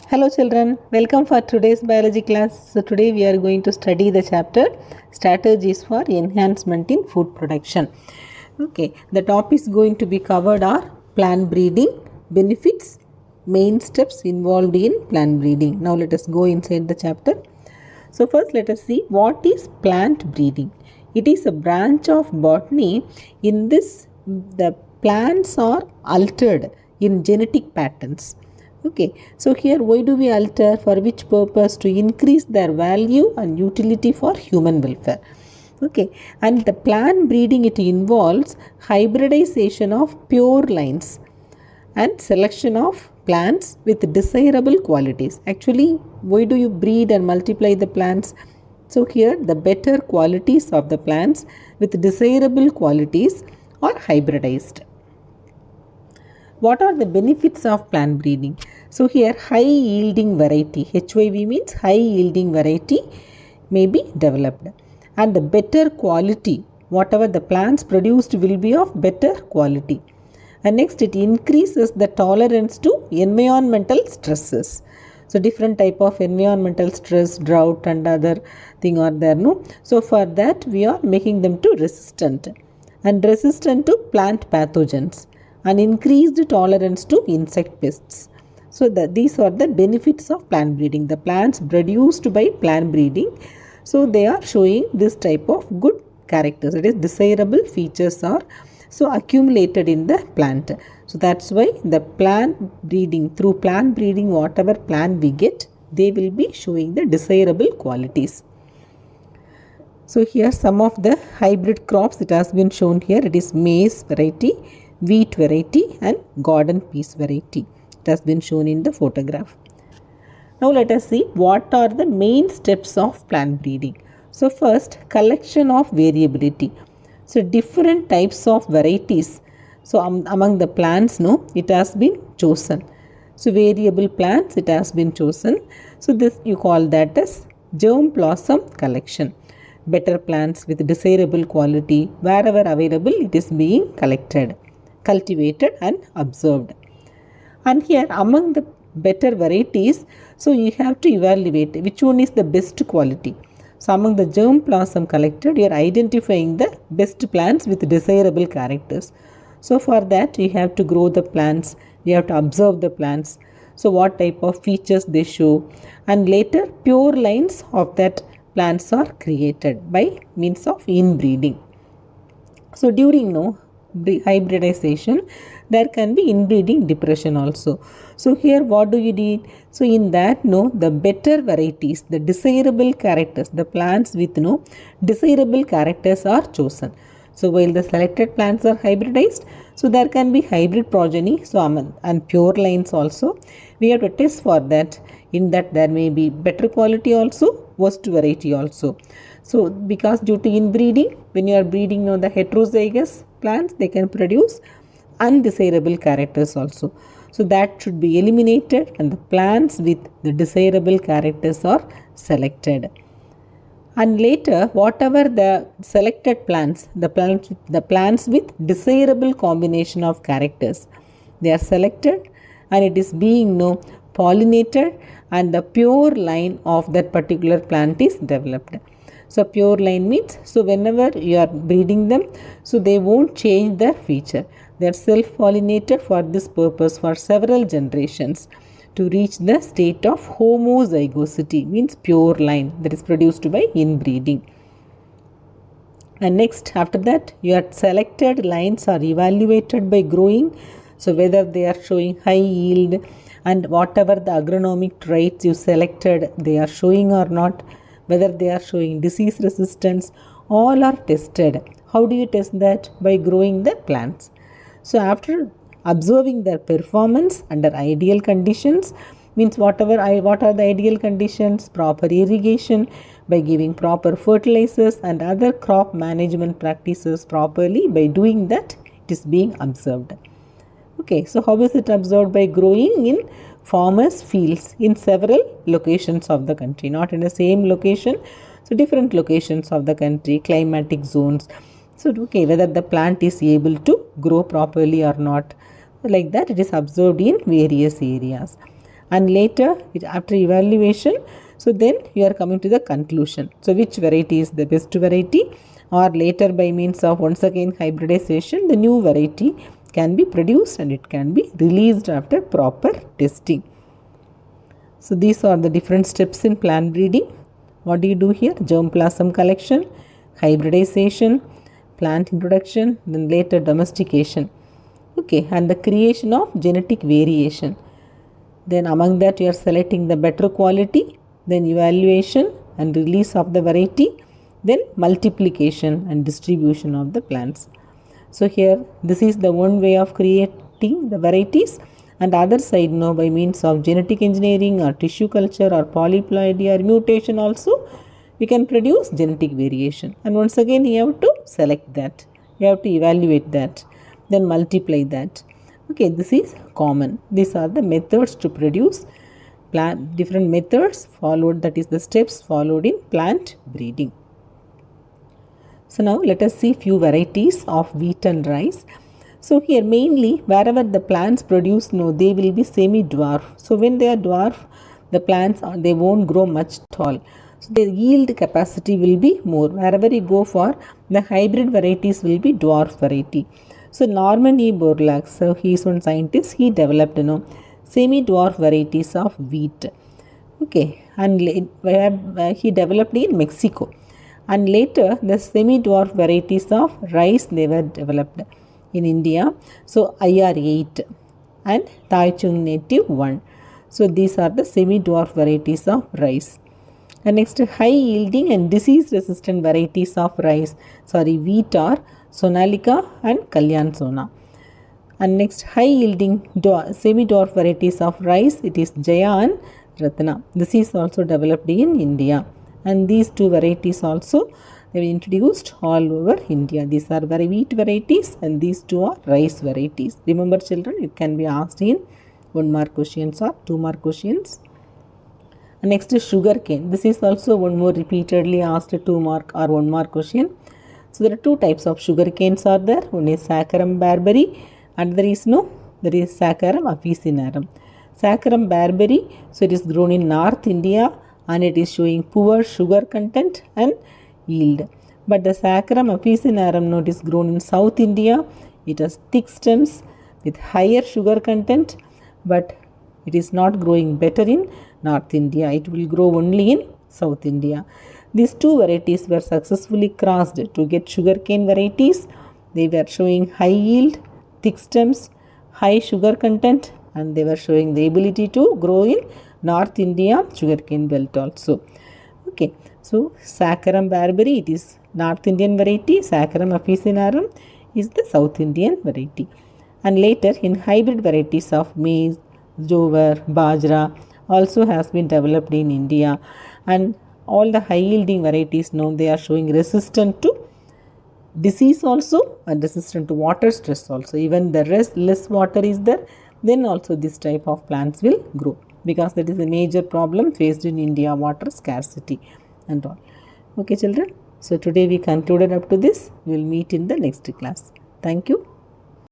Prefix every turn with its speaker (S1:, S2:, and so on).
S1: Hello children, welcome for today's biology class. So today we are going to study the chapter Strategies for Enhancement in Food Production. Okay, the topics going to be covered are plant breeding, benefits, main steps involved in plant breeding. Now let us go inside the chapter. So first let us see what is plant breeding. It is a branch of botany. In this the plants are altered in genetic patterns. Okay, so here why do we alter, for which purpose? To increase their value and utility for human welfare. Okay, and the plant breeding, it involves hybridization of pure lines and selection of plants with desirable qualities. Actually, why do you breed and multiply the plants? So here the better qualities of the plants with desirable qualities are hybridized. What are the benefits of plant breeding? So here high yielding variety, HYV means high yielding variety, may be developed, and the better quality, whatever the plants produced will be of better quality. And next, it increases the tolerance to environmental stresses. So different type of environmental stress, drought and other thing are there, no? So for that we are making them to resistant and resistant to plant pathogens and increased tolerance to insect pests. So these are the benefits of plant breeding. The plants produced by plant breeding, so they are showing this type of good characters, that is desirable features are so accumulated in the plant. So that's why the plant breeding, through plant breeding, whatever plant we get, they will be showing the desirable qualities. So here some of the hybrid crops it has been shown here. It is maize variety, wheat variety and garden peas variety. It has been shown in the photograph. Now let us see what are the main steps of plant breeding. So first, collection of variability. So different types of varieties. So among the plants, no, it has been chosen. So variable plants it has been chosen. So this you call that as germ blossom collection. Better plants with desirable quality, wherever available it is being collected, cultivated and observed. And here among the better varieties, so you have to evaluate which one is the best quality. So among the germ blossom collected, you are identifying the best plants with desirable characters. So for that you have to grow the plants, you have to observe the plants. So what type of features they show, and later pure lines of that plants are created by means of inbreeding. So during hybridization, there can be inbreeding depression also. So here what do you do? So in that the better varieties, the desirable characters, the plants with desirable characters are chosen. So while the selected plants are hybridized, so there can be hybrid progeny, so and pure lines also. We have to test for that. In that there may be better quality also, worst variety also. So because due to inbreeding, when you are breeding the heterozygous plants, they can produce undesirable characters also. So that should be eliminated and the plants with the desirable characters are selected. And later whatever the selected plants, the plants with desirable combination of characters, they are selected and it is being pollinated and the pure line of that particular plant is developed. So pure line means, so whenever you are breeding them, so they won't change their feature. They are self-pollinated for this purpose for several generations to reach the state of homozygosity, means pure line, that is produced by inbreeding. And next, after that, your selected lines are evaluated by growing. So whether they are showing high yield and whatever the agronomic traits you selected, they are showing or not, whether they are showing disease resistance, all are tested. How do you test that? By growing the plants. So after observing their performance under ideal conditions, means what are the ideal conditions? Proper irrigation, by giving proper fertilizers and other crop management practices properly. By doing that, it is being observed. Okay, so how is it observed? By growing in farmers' fields in several locations of the country, not in the same location, so different locations of the country, climatic zones. So okay, whether the plant is able to grow properly or not, like that it is observed in various areas. and later after evaluation, so then you are coming to the conclusion. So which variety is the best variety, or later by means of once again hybridization the new variety can be produced and it can be released after proper testing. So these are the different steps in plant breeding. What do you do here? Germplasm collection, hybridization, plant introduction, then later domestication. Okay, and the creation of genetic variation. Then among that you are selecting the better quality, then evaluation and release of the variety, then multiplication and distribution of the plants. So here this is the one way of creating the varieties, and other side now by means of genetic engineering or tissue culture or polyploidy or mutation also we can produce genetic variation. And once again you have to select that, you have to evaluate that, then multiply that. Okay, this is common. These are the methods to produce plant, different methods followed, that is the steps followed in plant breeding. So now let us see few varieties of wheat and rice. So here mainly wherever the plants produce, no, they will be semi-dwarf. So when they are dwarf, the plants they won't grow much tall. So the yield capacity will be more. Wherever you go for the hybrid varieties will be dwarf variety. So Norman E. Borlaug, so he is one scientist, he developed semi-dwarf varieties of wheat. Okay, and he developed in Mexico. And later the semi-dwarf varieties of rice they were developed in India. So IR8 and Taichung native 1. So these are the semi-dwarf varieties of rice. And next, high yielding and disease resistant varieties of rice, wheat are Sonalika and Kalyan Sona. And next, high yielding semi-dwarf varieties of rice, it is Jaya and Ratna. This is also developed in India. And these two varieties also they were introduced all over India. These are wheat varieties and these two are rice varieties. Remember children, it can be asked in 1 mark questions or 2 mark questions. And next is sugar cane. This is also one more repeatedly asked 2 mark or 1 mark question. So there are two types of sugar canes are there. One is Saccharum barberi and there is Saccharum officinarum. Saccharum barberi, so it is grown in North India and it is showing poor sugar content and yield. But the Saccharum officinarum note is grown in South India. It has thick stems with higher sugar content, but it is not growing better in North India. It will grow only in South India. These two varieties were successfully crossed to get sugarcane varieties. They were showing high yield, thick stems, high sugar content, and they were showing the ability to grow in North India sugarcane belt also. Okay, so Saccharum barberi, it is North Indian variety. Saccharum officinarum is the South Indian variety. And later in hybrid varieties of maize, jowar, bajra also has been developed in India, and all the high yielding varieties now they are showing resistant to disease also and resistant to water stress also. Even the less water is there, then also this type of plants will grow, because that is a major problem faced in India, water scarcity and all. Okay children, so today we concluded up to this. We will meet in the next class. Thank you.